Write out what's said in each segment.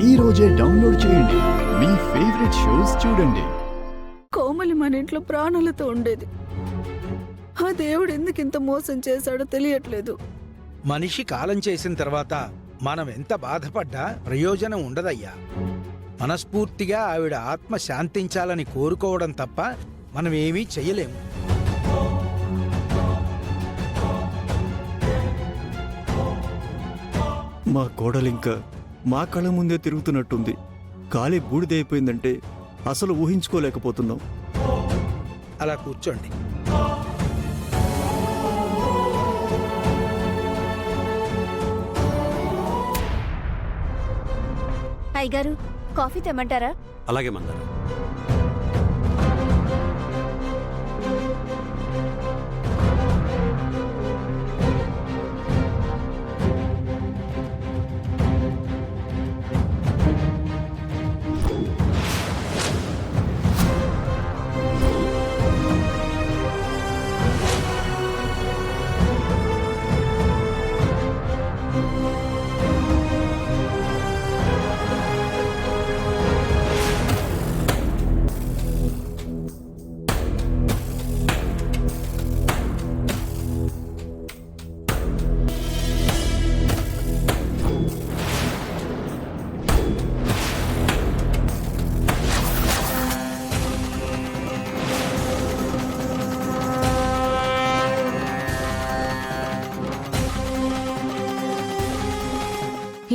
ఈ రోజే డౌన్లోడ్ చేయండి. మీ ఫేవరెట్ షోస్ చూడండి. కోమలి మన ఇంట్లో ప్రాణాలతో ఉండేది. ఆ దేవుడు ఎందుకు ఇంత మోసం చేశాడో తెలియట్లేదు. మనిషి కాలం చేసిన తర్వాత మనం ఎంత బాధపడ్డా ప్రయోజనం ఉండదయ్యా. మనస్ఫూర్తిగా ఆవిడ ఆత్మ శాంతించాలని కోరుకోవడం తప్ప మనం ఏమీ చెయ్యలేము. మా కోడలింకా మా కళ్ళ ముందే తిరుగుతున్నట్టుంది. గాలి బూడిదైపోయిందంటే అసలు ఊహించుకోలేకపోతున్నాం. అలా కూర్చోండి. అయ్యగారు, కాఫీ తెమ్మంటారా? అలాగే మందారా.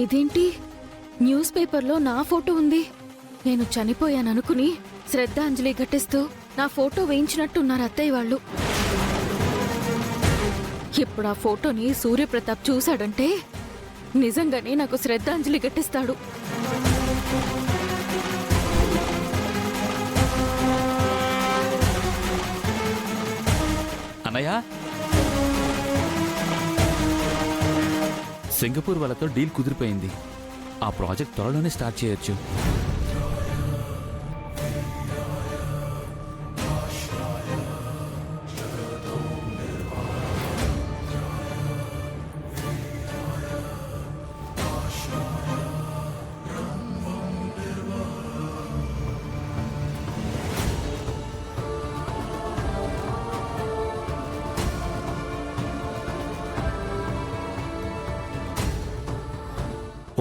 ఇదేంటి, న్యూస్ పేపర్లో నా ఫోటో ఉంది. నేను చనిపోయాననుకుని శ్రద్ధాంజలి ఘటిస్తూ నా ఫోటో వేయించినట్టున్నారు అత్తయ్య వాళ్ళు. ఇప్పుడు ఆ ఫోటోని సూర్యప్రతాప్ చూశాడంటే నిజంగానే నాకు శ్రద్ధాంజలి ఘటిస్తాడు. అన్నయ్య, సింగపూర్ వాళ్ళతో డీల్ కుదిరిపోయింది. ఆ ప్రాజెక్ట్ త్వరలోనే స్టార్ట్ చేయొచ్చు.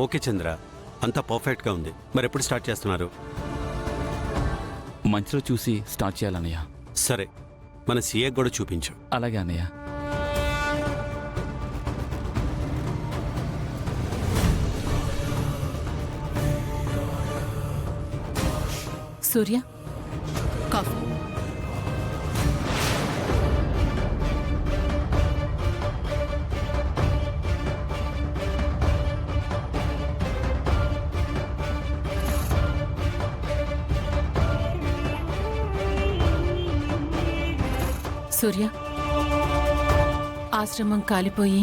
ఓకే చంద్ర, అంతా పర్ఫెక్ట్గా ఉంది. మరి ఎప్పుడు స్టార్ట్ చేస్తున్నారు? మంచిలో చూసి స్టార్ట్ చేయాలన్నయ్య. సరే, మన సీఏ కూడా చూపించు. అలాగే అన్నయ్య. సూర్య, కాఫీ. సూర్య, ఆశ్రమం కాలిపోయి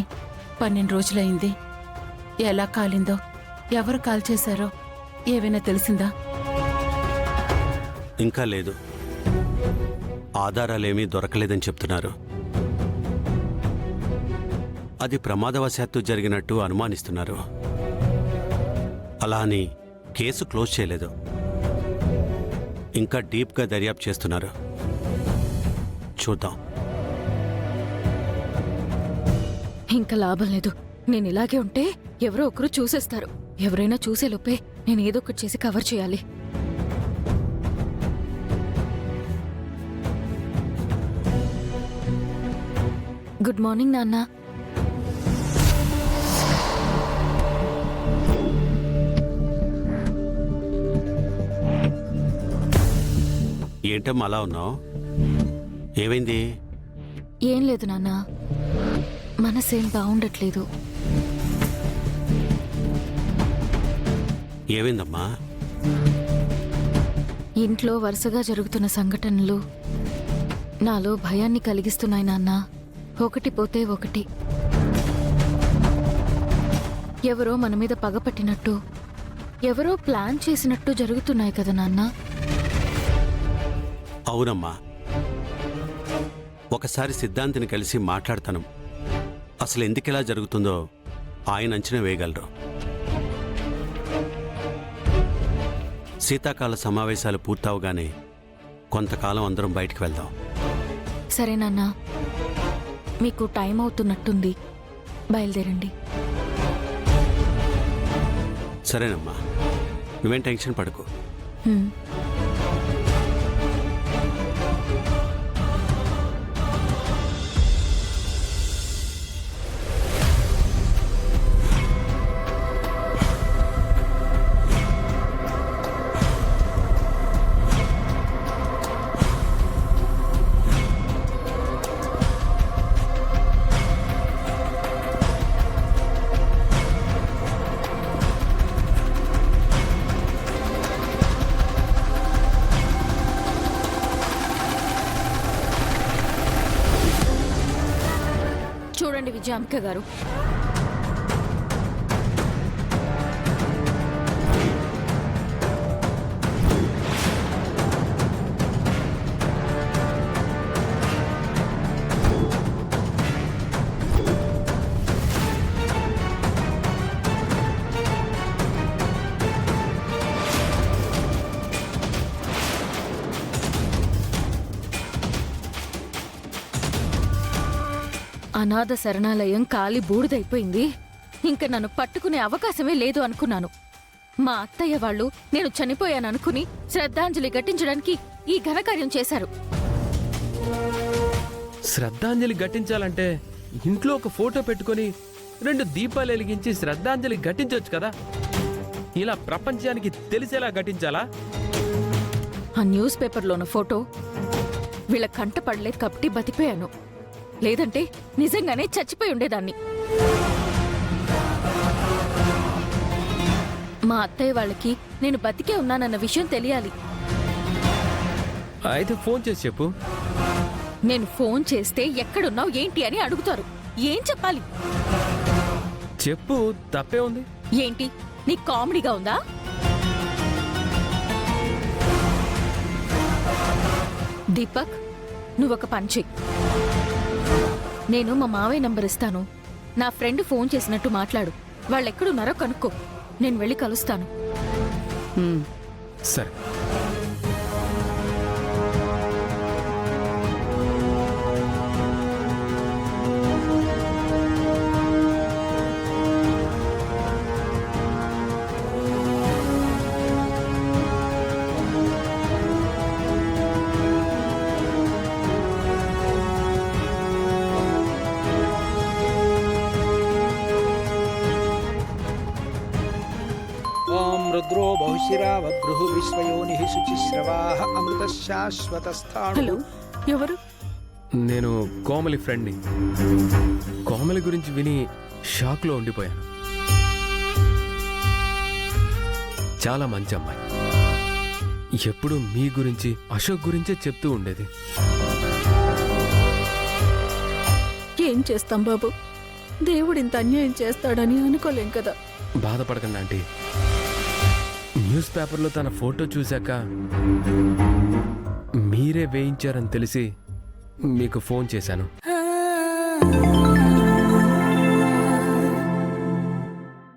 12 రోజులైంది. ఎలా కాలిందో, ఎవరు కాల్చేశారో ఏవైనా తెలిసిందా? ఇంకా లేదు. ఆధారాలేమీ దొరకలేదని చెప్తున్నారు. అది ప్రమాదవశాత్తు జరిగినట్టు అనుమానిస్తున్నారు. అలా అని కేసు క్లోజ్ చేయలేదు. ఇంకా డీప్గా దర్యాప్తు చేస్తున్నారు. చూద్దాం. ఇంకా లాభం లేదు. నేను ఇలాగే ఉంటే ఎవరో ఒకరు చూసేస్తారు. ఎవరైనా చూసేలోపే నేను ఏదో ఒకటి చేసి కవర్ చేయాలి. గుడ్ మార్నింగ్ నాన్న. ఏంటమ్మా అలా ఉన్నావు? ఏమైంది? ఏం లేదు నాన్న, మనసేం బాగుండట్లేదు. ఏమైందమ్మా? ఇంట్లో వరుసగా జరుగుతున్న సంఘటనలు నాలో భయాన్ని కలిగిస్తున్నాయి నాన్న. ఒకటి పోతే ఒకటి. ఎవరో మన మీద పగపట్టినట్టు, ఎవరో ప్లాన్ చేసినట్టు జరుగుతున్నాయి కదా నాన్న. అవునమ్మా, ఒకసారి సిద్ధాంతిని కలిసి మాట్లాడతాను. అసలు ఎందుకిలా జరుగుతుందో ఆయన అంచనా వేయగలరు. శీతాకాల సమావేశాలు పూర్తవగానే కొంతకాలం అందరం బయటికి వెళ్దాం. సరే నాన్న, మీకు టైం అవుతున్నట్టుంది, బయలుదేరండి. సరేనమ్మా, నువ్వేం టెన్షన్ పడకు. హ్మ్. చూడండి విజయాంబిక గారు, అనాథ శరణాలయం కాలి బూడిదైపోయింది. ఇంక నన్ను పట్టుకునే అవకాశమే లేదు అనుకున్నాను. మా అత్తయ్య వాళ్ళు నేను చనిపోయాననుకుని శ్రద్ధాంజలి ఘటించడానికి ఈ ఘనకార్యం చేశారు. శ్రద్ధాంజలి ఘటించాలంటే ఇంట్లో ఒక ఫోటో పెట్టుకొని 2 దీపాలు వెలిగించి శ్రద్ధాంజలి ఘటించవచ్చు కదా. ఇలా ప్రపంచానికి తెలిసేలా ఘటించాలా? ఆ న్యూస్ పేపర్లోన ఫోటో వీళ్ళ కంట పడలేదు కాబట్టి బతిపోయాను, లేదంటే నిజంగానే చచ్చిపోయి ఉండేదాన్ని. మా అత్తయ్య వాళ్ళకి నేను బతికే ఉన్నానన్న విషయం తెలియాలి. అయితే ఫోన్ చేసి చెప్పు. నేను ఫోన్ చేస్తే ఎక్కడున్నావు ఏంటి అని అడుగుతారు. ఏం చెప్పాలి? చెప్పు, తప్పే ఉంది. ఏంటి నీకు కామెడీగా ఉందా? దీపక్, నువ్వొక పని చెయ్యి. నేను మా మావయ్య నంబర్ ఇస్తాను. నా ఫ్రెండ్ ఫోన్ చేసినట్టు మాట్లాడు. వాళ్ళెక్కడున్నారో కనుక్కో. నేను వెళ్ళి కలుస్తాను. సరే. ఓం రుద్రో బహుశిరా వభ్రుః విశ్వయోనిః శుచిశ్రవాః అమృత శాశ్వతస్థాణు. హలో, ఎవరు? నేను కోమలి ఫ్రెండ్ని. కోమలి గురించి విని షాక్లో ఉండిపోయాను. చాలా మంచి అమ్మాయి. ఎప్పుడు మీ గురించి, అశోక్ గురించే చెప్తూ ఉండేది. ఏం చేస్తాం బాబు, దేవుడు ఇంత అన్యాయం చేస్తాడని అనుకోలేం కదా. బాధపడకండి ఆంటీ. న్యూస్ పేపర్లో తన ఫోటో చూశాక మీరే వేయించారని తెలిసి మీకు ఫోన్ చేశాను.